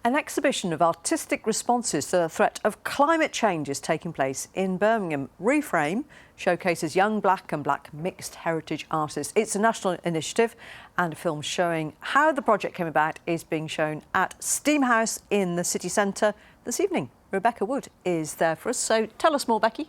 An exhibition of artistic responses to the threat of climate change is taking place in Birmingham. Reframe showcases young black and black mixed heritage artists. It's a national initiative, and a film showing how the project came about is being shown at STEAMhouse in the city centre this evening. Rebecca Wood is there for us, so tell us more, Becky.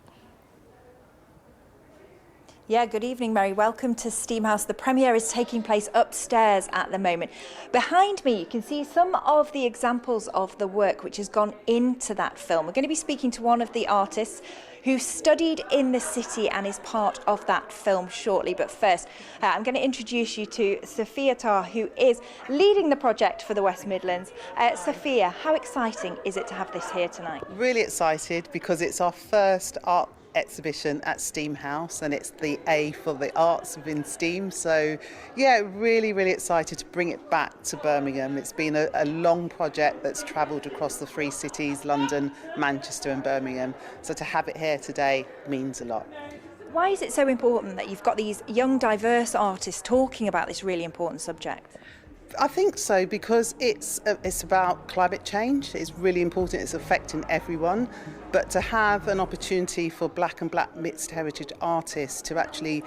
Yeah, good evening, Mary. Welcome to STEAMhouse. The premiere is taking place upstairs at the moment. Behind me, you can see some of the examples of the work which has gone into that film. We're going to be speaking to one of the artists who studied in the city and is part of that film shortly. But first, I'm going to introduce you to Sophia Tarr, who is leading the project for the West Midlands. Sophia, how exciting is it to have this here tonight? Really excited because it's our first art exhibition at STEAMhouse, and it's the A for the arts within STEAM. So yeah, really excited to bring it back to Birmingham. It's been a long project that's travelled across the three cities, London, Manchester and Birmingham. So to have it here today means a lot. Why is it so important that you've got these young diverse artists talking about this really important subject? I think so because it's about climate change. It's really important. It's affecting everyone. But to have an opportunity for black and black mixed heritage artists to actually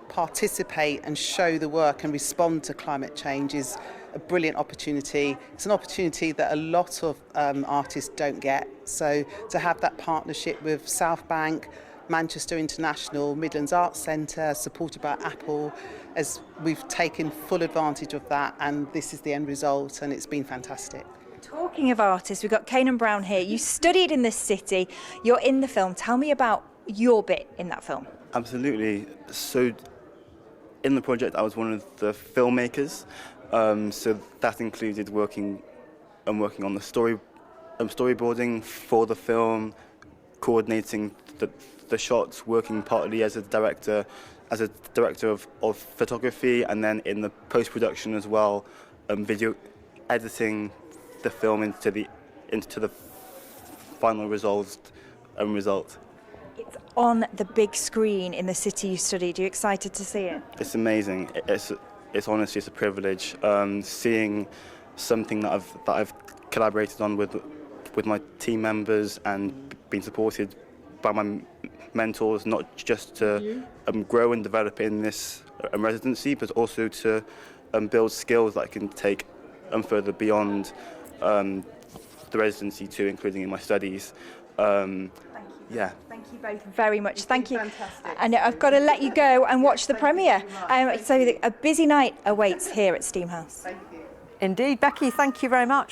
participate and show the work and respond to climate change is a brilliant opportunity. It's an opportunity that a lot of artists don't get. So to have that partnership with Southbank, Manchester International, Midlands Arts Centre, supported by Apple, as we've taken full advantage of that, and this is the end result, and it's been fantastic. Talking of artists, we've got Kanan Brown here. You studied in this city, you're in the film. Tell me about your bit in that film. Absolutely. So in the project I was one of the filmmakers, so that included working on the storyboarding for the film, coordinating the shots, working partly as a director of photography, and then in the post-production as well, video editing the film into the final result. It's on the big screen in the city you studied. Are you excited to see it? It's amazing. It's honestly a privilege seeing something that I've collaborated on with my team members and been supported by my mentors, not just to grow and develop in this residency, but also to build skills that I can take further beyond the residency too, including in my studies. Thank you. Yeah. Thank you both very much. Thank you. Fantastic. And I've got to let you go and watch the premiere. So a busy night awaits here at STEAMhouse. Thank you. Indeed, Becky, thank you very much.